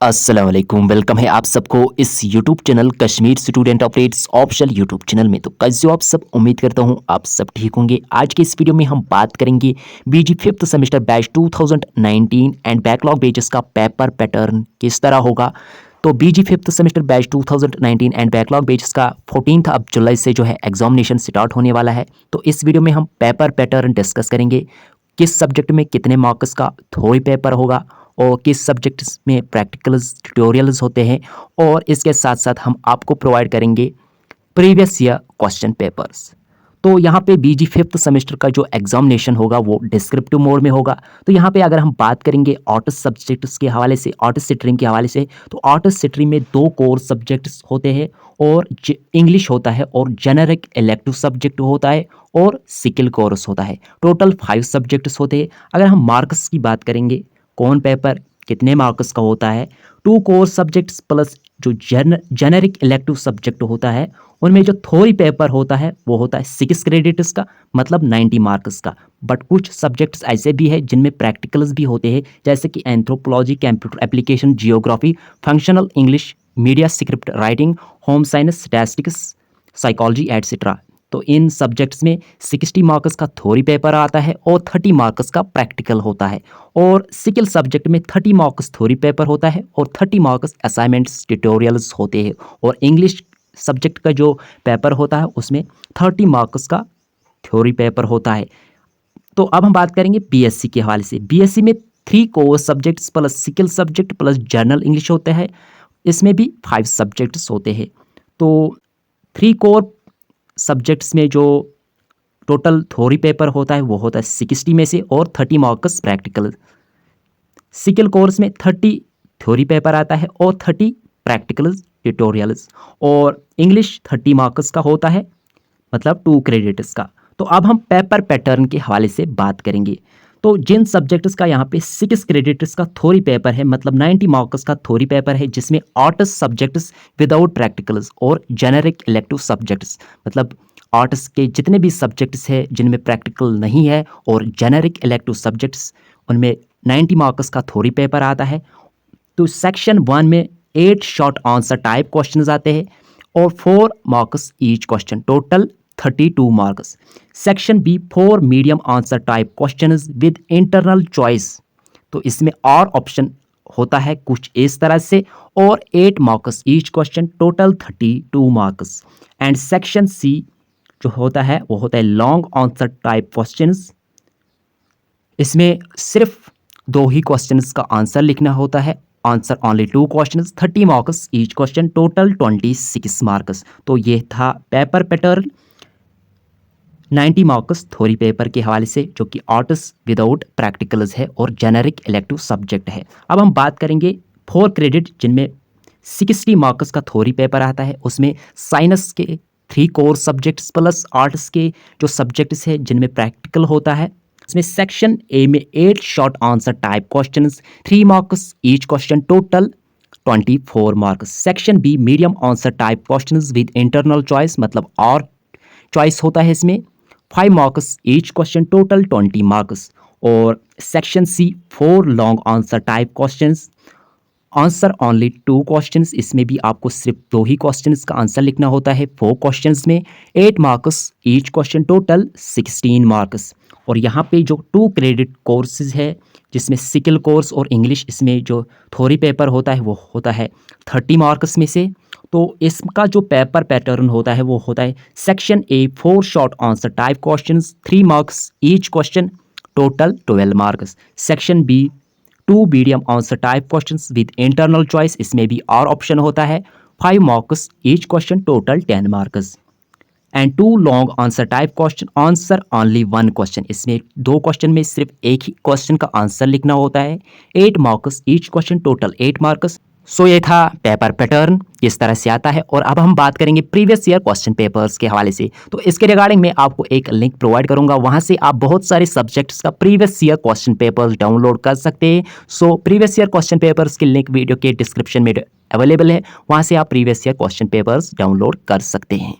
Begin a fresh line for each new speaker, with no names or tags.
अस्सलाम वालेकुम। वेलकम है आप सबको इस YouTube channel Kashmir student updates official YouTube channel में। तो कैसे हो आप सब? उम्मीद करता हूँ आप सब ठीक होंगे। आज के इस वीडियो में हम बात करेंगे BG fifth semester batch 2019 and backlog basis का पेपर पैटर्न किस तरह होगा। तो BG fifth semester batch 2019 and backlog basis का 14 अब जुलाई से जो है एग्जामिनेशन स्टार्ट होने वाला है। तो इस वीडियो में हम पेपर पैटर्न डिस्कस करेंगे, किस सब्जेक्ट में कितने मार्क्स का थ्योरी पेपर होगा और किस सब्जेक्ट्स में प्रैक्टिकल्स ट्यूटोरियल्स होते हैं, और इसके साथ साथ हम आपको प्रोवाइड करेंगे प्रीवियस ईयर क्वेश्चन पेपर्स। तो यहाँ पे बीजी फिफ्थ सेमेस्टर का जो एग्जामिनेशन होगा वो डिस्क्रिप्टिव मोड में होगा। तो यहाँ पे अगर हम बात करेंगे आर्ट्स सब्जेक्ट्स के हवाले से, आर्ट्स स्ट्रीम के हवाले से, तो आर्ट्स स्ट्रीम में 2 कोर सब्जेक्ट्स होते हैं और इंग्लिश होता है और जेनेरिक इलेक्टिव सब्जेक्ट होता है और सिकिल कोर्स होता है। टोटल 5 सब्जेक्ट्स होते हैं। अगर हम मार्क्स की बात करेंगे, कौन पेपर कितने मार्क्स का होता है, 2 कोर सब्जेक्ट्स प्लस जो जेनेरिक इलेक्टिव सब्जेक्ट होता है, उनमें जो थ्योरी पेपर होता है वो होता है 6 क्रेडिट्स का, मतलब 90 मार्क्स का। बट कुछ सब्जेक्ट्स ऐसे भी है जिनमें प्रैक्टिकल्स भी होते हैं, जैसे कि anthropology, computer application, geography, functional English, media script writing, home science, statistics, psychology etcetera. तो इन सब्जेक्ट्स में 60 मार्क्स का थ्योरी पेपर आता है और 30 मार्क्स का प्रैक्टिकल होता है। और सिकिल सब्जेक्ट में 30 मार्क्स थ्योरी पेपर होता है और 30 मार्क्स असाइनमेंट्स ट्यूटोरियल्स होते हैं। और इंग्लिश सब्जेक्ट का जो पेपर होता है उसमें 30 मार्क्स का थ्योरी पेपर होता है। तो अब हम बात करेंगे बीएससी के हवाले से। बीएससी में 3 core subjects plus sickle subject plus journal English होते हैं। इसमें भी 5 सब्जेक्ट्स होते हैं। तो 3 कोर सब्जेक्ट्स में जो टोटल थ्योरी पेपर होता है वो होता है 60 में से और 30 मार्क्स प्रैक्टिकल। सिकिल कोर्स में 30 थ्योरी पेपर आता है और 30 प्रैक्टिकल ट्यूटोरियल्स। और इंग्लिश 30 मार्क्स का होता है, मतलब 2 क्रेडिट्स का। तो अब हम पेपर पैटर्न के हवाले से बात करेंगे। तो जिन सब्जेक्ट्स का यहाँ पे 6 क्रेडिट्स का थ्योरी पेपर है, मतलब 90 मार्क्स का थ्योरी पेपर है, जिसमें आर्ट्स सब्जेक्ट्स विदाउट प्रैक्टिकल्स और जेनेरिक इलेक्टिव सब्जेक्ट्स, मतलब आर्ट्स के जितने भी सब्जेक्ट्स हैं जिनमें प्रैक्टिकल नहीं है और जेनेरिक इलेक्टिव सब्जेक्ट्स, उनमें 90 मार्क्स का थ्योरी पेपर आता है। तो सेक्शन 1 में 8 शॉर्ट आंसर टाइप क्वेश्चंस आते हैं और 4 marks each question, total 32 marks. Section B 4 medium answer type questions with internal choice. तो इसमें और ऑप्शन होता है कुछ इस तरह से, और 8 marks each question, total 32 marks. And section C जो होता है वो होता है लॉन्ग आंसर टाइप क्वेश्चंस। इसमें सिर्फ 2 ही क्वेश्चंस का आंसर लिखना होता है, answer only 2 questions, 30 marks each question, total 26 marks. तो ये था paper pattern 90 marks theory paper के हवाले से, जो कि आर्ट्स विदाउट प्रैक्टिकल्स है और जेनेरिक इलेक्टिव सब्जेक्ट है। अब हम बात करेंगे 4 क्रेडिट जिनमें 60 मार्क्स का थ्योरी पेपर आता है। उसमें साइंस के 3 कोर सब्जेक्ट्स प्लस आर्ट्स के जो सब्जेक्ट्स है जिनमें प्रैक्टिकल होता है। इसमें सेक्शन ए में 8 short answer type questions, 3 marks each question, total 24 marks. Section B medium answer type questions with internal choice, मतलब और चॉइस होता है इसमें, 5 marks each question, total 20 marks. और section C 4 long answer type questions, answer only 2 questions. इसमें भी आपको सिर्फ 2 ही क्वेश्चंस का आंसर लिखना होता है 4 क्वेश्चंस में, 8 marks each question, total 16 marks. और यहाँ पे जो 2 क्रेडिट कोर्सेज है जिसमें सिकिल कोर्स और इंग्लिश, इसमें जो थ्योरी पेपर होता है वो होता है 30 मार्क्स में से। तो इसका जो पेपर पैटर्न होता है वो होता है section A 4 short answer type questions, 3 marks each question, total 12 marks. Section B 2 medium answer type questions with internal choice, इसमें भी और ऑप्शन होता है, 5 marks each question, total 10 marks. And 2 long answer type question, answer only 1 question. इसमें 2 question में सिर्फ एक ही question का आंसर लिखना होता है, 8 marks each question, total 8 marks. So ये था पेपर पैटर्न किस तरह से आता है। और अब हम बात करेंगे प्रीवियस ईयर क्वेश्चन पेपर्स के हवाले से। तो इसके रिगार्डिंग मैं आपको एक लिंक प्रोवाइड करूंगा, वहां से आप बहुत सारे सब्जेक्ट्स का previous year question papers download कर सकते हैं। So previous year question papers की लिंक वीडियो के डिस्क्रिप्शन में अवेलेबल है, वहां से आप previous year question papers download कर सकते हैं।